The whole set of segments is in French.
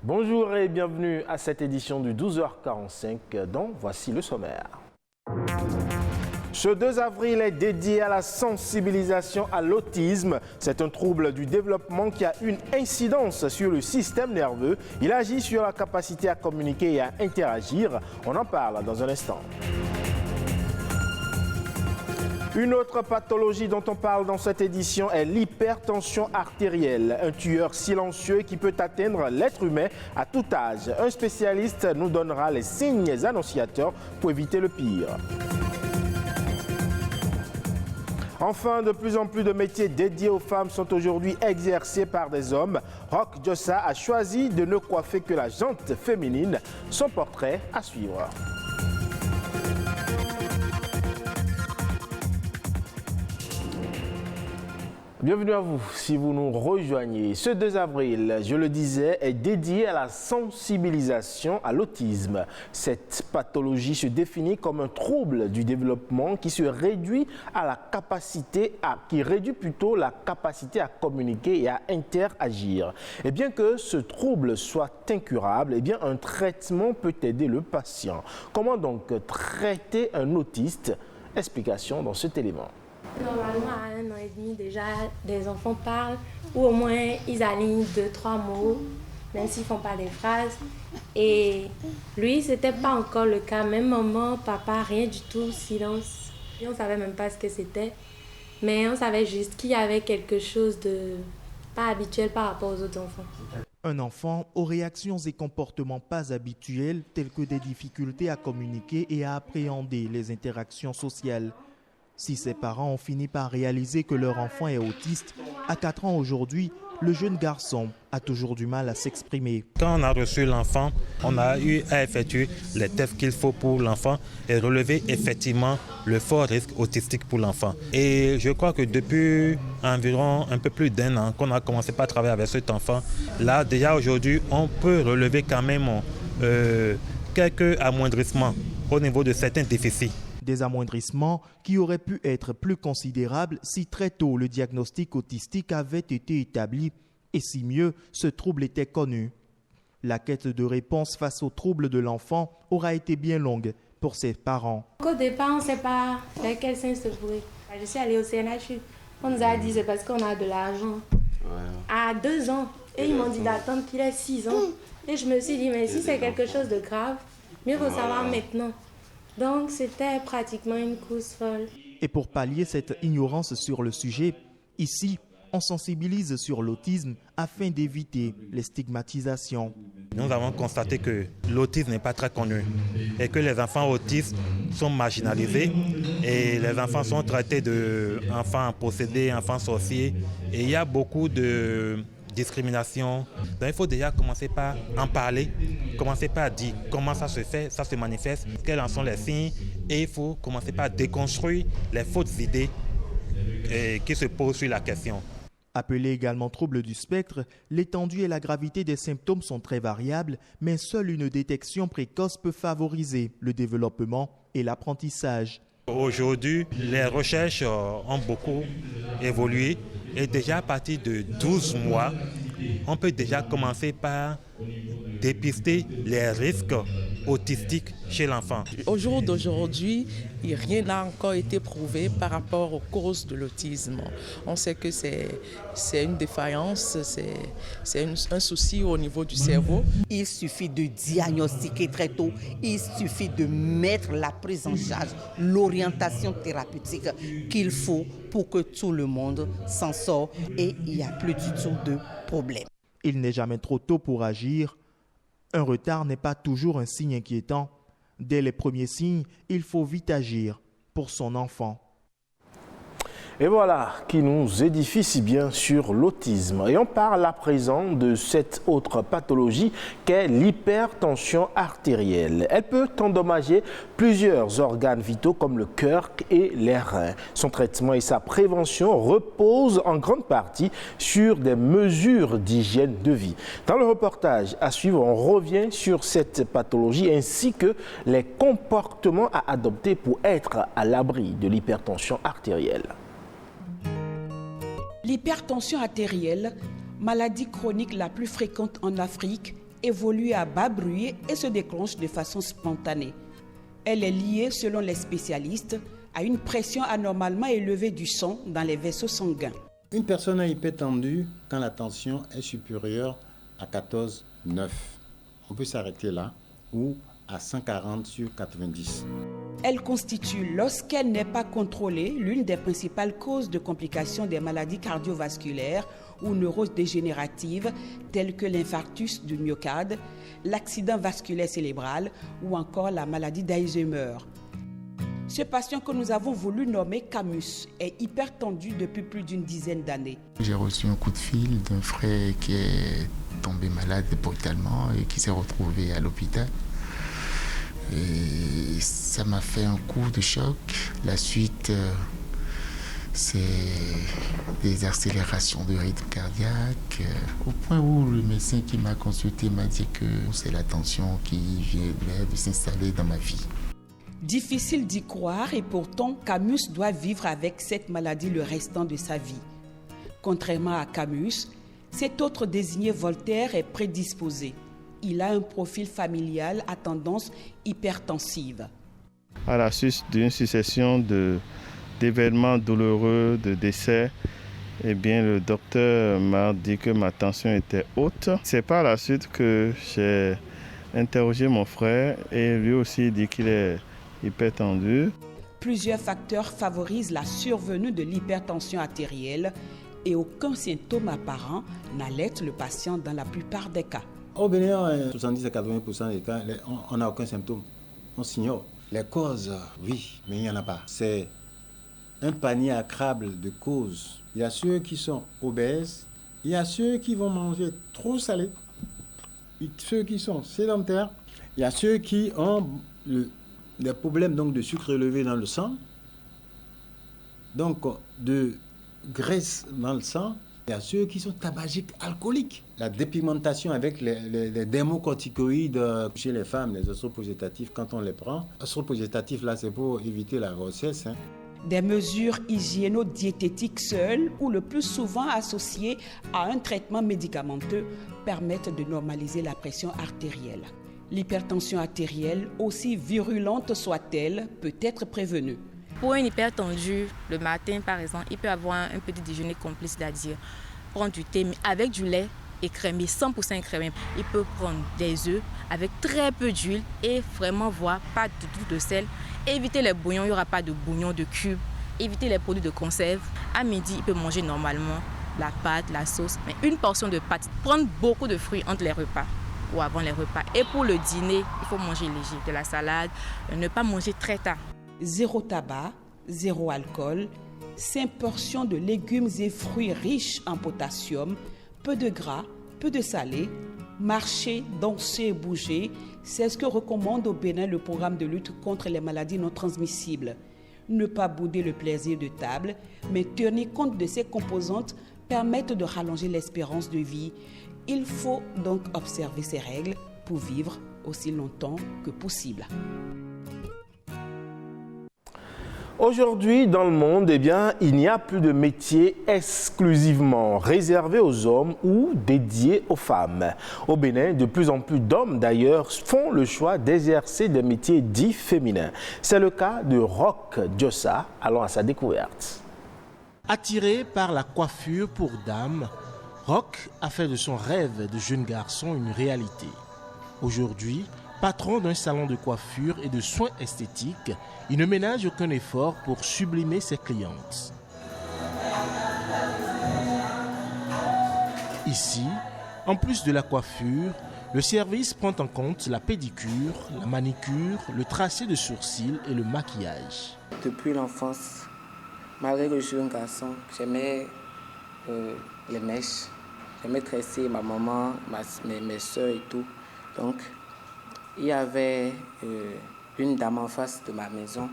Bonjour et bienvenue à cette édition du 12h45 dont voici le sommaire. Ce 2 avril est dédié à la sensibilisation à l'autisme. C'est un trouble du développement qui a une incidence sur le système nerveux. Il agit sur la capacité à communiquer et à interagir. On en parle dans un instant. Une autre pathologie dont on parle dans cette édition est l'hypertension artérielle, un tueur silencieux qui peut atteindre l'être humain à tout âge. Un spécialiste nous donnera les signes annonciateurs pour éviter le pire. Enfin, de plus en plus de métiers dédiés aux femmes sont aujourd'hui exercés par des hommes. Roch Jossa a choisi de ne coiffer que la jante féminine. Son portrait à suivre. Bienvenue à vous si vous nous rejoignez. Ce 2 avril, je le disais, est dédié à la sensibilisation à l'autisme. Cette pathologie se définit comme un trouble du développement qui réduit la capacité à communiquer et à interagir. Et bien que ce trouble soit incurable, un traitement peut aider le patient. Comment donc traiter un autiste? Explication dans cet élément. Normalement, à 1 an et demi, déjà, des enfants parlent, ou au moins ils alignent 2-3 mots, même s'ils ne font pas des phrases. Et lui, ce n'était pas encore le cas. Même maman, papa, rien du tout, silence. Et on ne savait même pas ce que c'était, mais on savait juste qu'il y avait quelque chose de pas habituel par rapport aux autres enfants. Un enfant aux réactions et comportements pas habituels, tels que des difficultés à communiquer et à appréhender les interactions sociales. Si ses parents ont fini par réaliser que leur enfant est autiste, à 4 ans aujourd'hui, le jeune garçon a toujours du mal à s'exprimer. Quand on a reçu l'enfant, on a eu à effectuer les tests qu'il faut pour l'enfant et relever effectivement le fort risque autistique pour l'enfant. Et je crois que depuis environ un peu plus d'1 an qu'on a commencé par travailler avec cet enfant, là déjà aujourd'hui, on peut relever quand même quelques amoindrissements au niveau de certains déficits. Des amoindrissements qui auraient pu être plus considérables si très tôt le diagnostic autistique avait été établi et si mieux ce trouble était connu. La quête de réponse face au trouble de l'enfant aura été bien longue pour ses parents. Au départ, on ne sait pas vers quel sens se pourrait. Je suis allée au CNH, on nous a dit c'est parce qu'on a de l'argent. À 2 ans, et ils m'ont dit d'attendre qu'il ait 6 ans. Et je me suis dit, mais si c'est quelque chose de grave, mieux vaut savoir maintenant. Donc, c'était pratiquement une course folle. Et pour pallier cette ignorance sur le sujet, ici, on sensibilise sur l'autisme afin d'éviter les stigmatisations. Nous avons constaté que l'autisme n'est pas très connu et que les enfants autistes sont marginalisés et les enfants sont traités d'enfants possédés, enfants sorciers. Et il y a beaucoup de discrimination. Donc il faut déjà commencer par en parler, commencer par dire comment ça se fait, ça se manifeste, quels en sont les signes, et il faut commencer par déconstruire les fausses idées qui se posent sur la question. Appelé également trouble du spectre, l'étendue et la gravité des symptômes sont très variables, mais seule une détection précoce peut favoriser le développement et l'apprentissage. Aujourd'hui, les recherches ont beaucoup évolué et déjà à partir de 12 mois, on peut déjà commencer par dépister les risques autistiques chez l'enfant. Au jour d'aujourd'hui, rien n'a encore été prouvé par rapport aux causes de l'autisme. On sait que c'est une défaillance, c'est un souci au niveau du cerveau. Il suffit de diagnostiquer très tôt, il suffit de mettre la prise en charge, l'orientation thérapeutique qu'il faut pour que tout le monde s'en sorte et il n'y a plus du tout de problème. Il n'est jamais trop tôt pour agir. Un retard n'est pas toujours un signe inquiétant. Dès les premiers signes, il faut vite agir pour son enfant. Et voilà qui nous édifie si bien sur l'autisme. Et on parle à présent de cette autre pathologie qu'est l'hypertension artérielle. Elle peut endommager plusieurs organes vitaux comme le cœur et les reins. Son traitement et sa prévention reposent en grande partie sur des mesures d'hygiène de vie. Dans le reportage à suivre, on revient sur cette pathologie ainsi que les comportements à adopter pour être à l'abri de l'hypertension artérielle. L'hypertension artérielle, maladie chronique la plus fréquente en Afrique, évolue à bas bruit et se déclenche de façon spontanée. Elle est liée, selon les spécialistes, à une pression anormalement élevée du sang dans les vaisseaux sanguins. Une personne est hypertendue quand la tension est supérieure à 14,9. On peut s'arrêter là, ou à 140 sur 90. Elle constitue, lorsqu'elle n'est pas contrôlée, l'une des principales causes de complications des maladies cardiovasculaires ou neurodégénératives telles que l'infarctus du myocarde, l'accident vasculaire cérébral ou encore la maladie d'Alzheimer. Ce patient que nous avons voulu nommer Camus est hypertendu depuis plus d'une dizaine d'années. J'ai reçu un coup de fil d'un frère qui est tombé malade brutalement et qui s'est retrouvé à l'hôpital. Et ça m'a fait un coup de choc. La suite, c'est des accélérations de rythme cardiaque, au point où le médecin qui m'a consulté m'a dit que c'est la tension qui vient de s'installer dans ma vie. Difficile d'y croire et pourtant Camus doit vivre avec cette maladie le restant de sa vie. Contrairement à Camus, cet autre désigné Voltaire est prédisposé. Il a un profil familial à tendance hypertensive. À la suite d'une succession d'événements douloureux, de décès, eh bien, le docteur m'a dit que ma tension était haute. C'est par la suite que j'ai interrogé mon frère et lui aussi dit qu'il est hypertendu. Plusieurs facteurs favorisent la survenue de l'hypertension artérielle et aucun symptôme apparent n'alerte le patient dans la plupart des cas. Au Bénin, 70 à 80% des cas, on n'a aucun symptôme. On s'ignore. Les causes, oui, mais il n'y en a pas. C'est un panier à crabe de causes. Il y a ceux qui sont obèses, il y a ceux qui vont manger trop salé, ceux qui sont sédentaires, il y a ceux qui ont des problèmes donc, de sucre élevé dans le sang, donc de graisse dans le sang. Il y a ceux qui sont tabagiques alcooliques. La dépigmentation avec les dermocorticoïdes chez les femmes, les oestroprogestatifs, quand on les prend. Oestroprogestatifs, là, c'est pour éviter la grossesse. Des mesures hygiéno-diététiques seules ou le plus souvent associées à un traitement médicamenteux permettent de normaliser la pression artérielle. L'hypertension artérielle, aussi virulente soit-elle, peut être prévenue. Pour un hypertendu, le matin par exemple, il peut avoir un petit déjeuner complice, c'est-à-dire prendre du thé avec du lait écrémé, 100% écrémé. Il peut prendre des œufs avec très peu d'huile et vraiment voir pas du tout de sel. Éviter les bouillons, il n'y aura pas de bouillon de cube. Éviter les produits de conserve. À midi, il peut manger normalement la pâte, la sauce, mais une portion de pâte. Prendre beaucoup de fruits entre les repas ou avant les repas. Et pour le dîner, il faut manger léger, de la salade, ne pas manger très tard. Zéro tabac, zéro alcool, 5 portions de légumes et fruits riches en potassium, peu de gras, peu de salé, marcher, danser et bouger, c'est ce que recommande au Bénin le programme de lutte contre les maladies non transmissibles. Ne pas bouder le plaisir de table, mais tenir compte de ces composantes permettent de rallonger l'espérance de vie. Il faut donc observer ces règles pour vivre aussi longtemps que possible. Aujourd'hui, dans le monde, eh bien, il n'y a plus de métier exclusivement réservé aux hommes ou dédié aux femmes. Au Bénin, de plus en plus d'hommes, d'ailleurs, font le choix d'exercer des métiers dits féminins. C'est le cas de Roch Diossa. Allons à sa découverte. Attiré par la coiffure pour dames, Roch a fait de son rêve de jeune garçon une réalité. Aujourd'hui, patron d'un salon de coiffure et de soins esthétiques, il ne ménage aucun effort pour sublimer ses clientes. Ici, en plus de la coiffure, le service prend en compte la pédicure, la manicure, le tracé de sourcils et le maquillage. Depuis l'enfance, Malgré que je suis un garçon, j'aimais les mèches. J'aimais tresser ma maman, mes soeurs et tout. Donc, il y avait une dame en face de ma maison.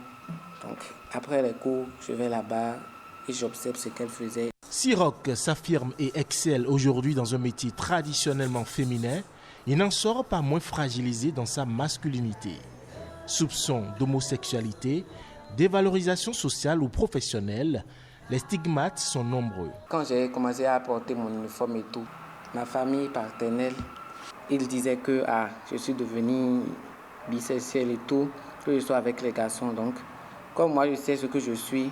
Donc, après les cours, je vais là-bas et j'observe ce qu'elle faisait. Si Roch s'affirme et excelle aujourd'hui dans un métier traditionnellement féminin, il n'en sort pas moins fragilisé dans sa masculinité. Soupçons d'homosexualité, dévalorisation sociale ou professionnelle, les stigmates sont nombreux. Quand j'ai commencé à porter mon uniforme et tout, ma famille paternelle, ils disaient que je suis devenu bisexuel et tout, que je sois avec les garçons. Donc, comme moi je sais ce que je suis,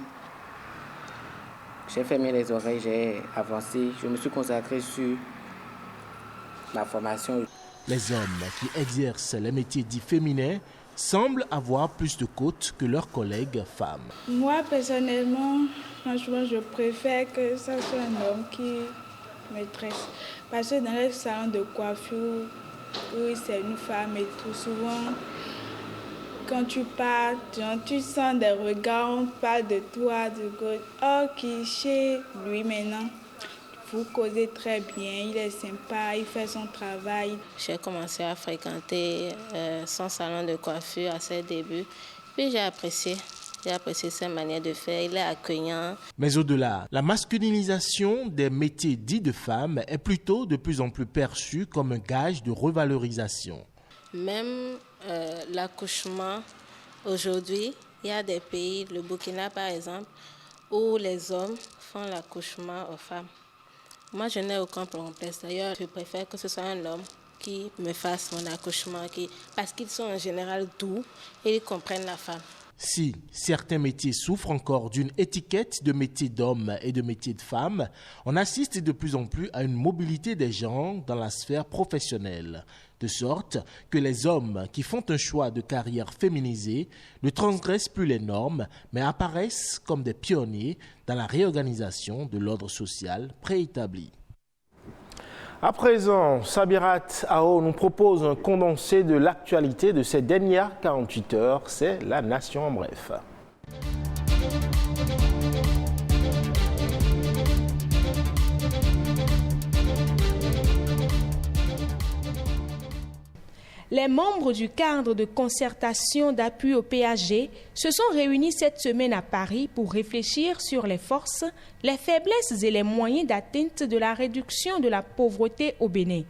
j'ai fermé les oreilles, j'ai avancé, je me suis consacré sur ma formation. Les hommes qui exercent les métiers dits féminins semblent avoir plus de côtes que leurs collègues femmes. Moi, personnellement, franchement, je préfère que ça soit un homme qui me tresse. Parce que dans les salons de coiffure, où c'est une femme et tout, souvent, quand tu parles, tu sens des regards, on parle de toi, de God. Oh, qui chez lui maintenant. Vous causez très bien, il est sympa, il fait son travail. J'ai commencé à fréquenter son salon de coiffure à ses débuts. Puis j'ai apprécié sa manière de faire, il est accueillant. Mais au-delà, la masculinisation des métiers dits de femmes est plutôt de plus en plus perçue comme un gage de revalorisation. Même l'accouchement, aujourd'hui, il y a des pays, le Burkina par exemple, où les hommes font l'accouchement aux femmes. Moi, je n'ai aucun complexe. D'ailleurs, je préfère que ce soit un homme qui me fasse mon accouchement, parce qu'ils sont en général doux et ils comprennent la femme. Si certains métiers souffrent encore d'une étiquette de métier d'homme et de métier de femme, on assiste de plus en plus à une mobilité des genres dans la sphère professionnelle. De sorte que les hommes qui font un choix de carrière féminisée ne transgressent plus les normes, mais apparaissent comme des pionniers dans la réorganisation de l'ordre social préétabli. À présent, Sabirat Ao nous propose un condensé de l'actualité de ces dernières 48 heures. C'est La Nation en bref. Les membres du cadre de concertation d'appui au PAG se sont réunis cette semaine à Paris pour réfléchir sur les forces, les faiblesses et les moyens d'atteinte de la réduction de la pauvreté au Bénin.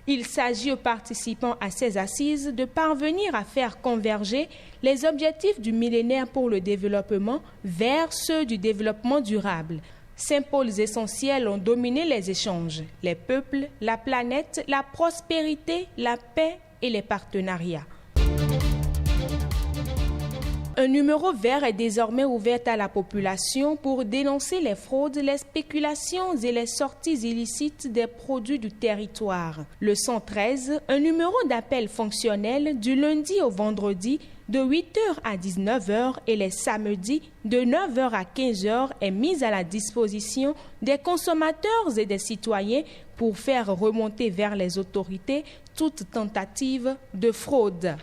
Il s'agit aux participants à ces assises de parvenir à faire converger les objectifs du millénaire pour le développement vers ceux du développement durable. 5 pôles essentiels ont dominé les échanges: les peuples, la planète, la prospérité, la paix et les partenariats. Un numéro vert est désormais ouvert à la population pour dénoncer les fraudes, les spéculations et les sorties illicites des produits du territoire. Le 113, un numéro d'appel fonctionnel du lundi au vendredi de 8h à 19h et les samedis de 9h à 15h est mis à la disposition des consommateurs et des citoyens pour faire remonter vers les autorités toute tentative de fraude.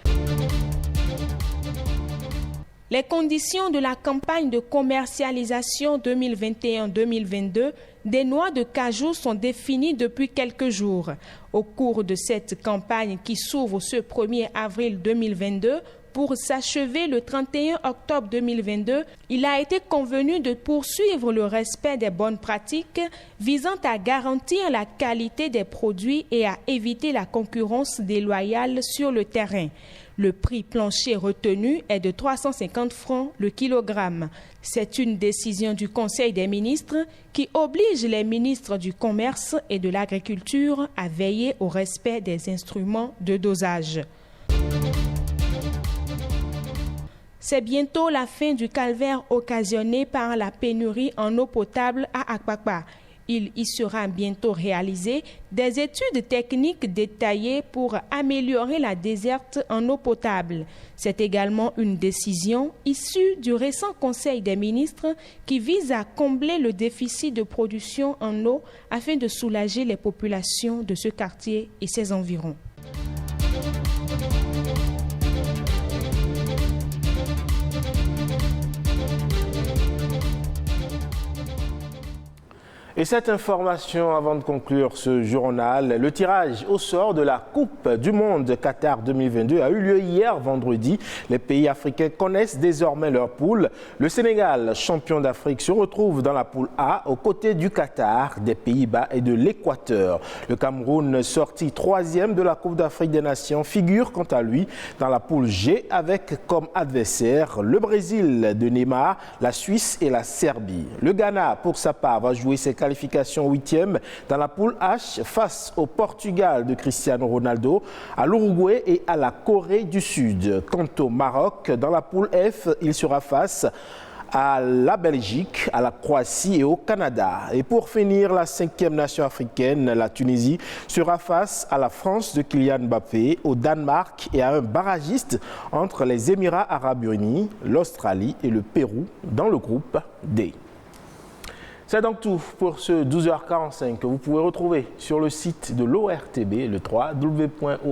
Les conditions de la campagne de commercialisation 2021-2022 des noix de cajou sont définies depuis quelques jours. Au cours de cette campagne qui s'ouvre ce 1er avril 2022, pour s'achever le 31 octobre 2022, il a été convenu de poursuivre le respect des bonnes pratiques visant à garantir la qualité des produits et à éviter la concurrence déloyale sur le terrain. Le prix plancher retenu est de 350 francs le kilogramme. C'est une décision du Conseil des ministres qui oblige les ministres du Commerce et de l'Agriculture à veiller au respect des instruments de dosage. C'est bientôt la fin du calvaire occasionné par la pénurie en eau potable à Akpakpa. Il y sera bientôt réalisé des études techniques détaillées pour améliorer la desserte en eau potable. C'est également une décision issue du récent Conseil des ministres qui vise à combler le déficit de production en eau afin de soulager les populations de ce quartier et ses environs. Et cette information, avant de conclure ce journal, le tirage au sort de la Coupe du Monde Qatar 2022 a eu lieu hier vendredi. Les pays africains connaissent désormais leur poule. Le Sénégal, champion d'Afrique, se retrouve dans la poule A aux côtés du Qatar, des Pays-Bas et de l'Équateur. Le Cameroun, sorti 3e de la Coupe d'Afrique des Nations, figure quant à lui dans la poule G avec comme adversaire le Brésil de Neymar, la Suisse et la Serbie. Le Ghana, pour sa part, va jouer ses qualification 8e dans la poule H face au Portugal de Cristiano Ronaldo, à l'Uruguay et à la Corée du Sud. Quant au Maroc, dans la poule F, il sera face à la Belgique, à la Croatie et au Canada. Et pour finir, la 5e nation africaine, la Tunisie, sera face à la France de Kylian Mbappé, au Danemark et à un barragiste entre les Émirats arabes unis, l'Australie et le Pérou dans le groupe D. C'est donc tout pour ce 12h45 que vous pouvez retrouver sur le site de l'ORTB, le www.ortb.bj.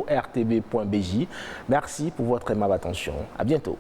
Merci pour votre aimable attention. À bientôt.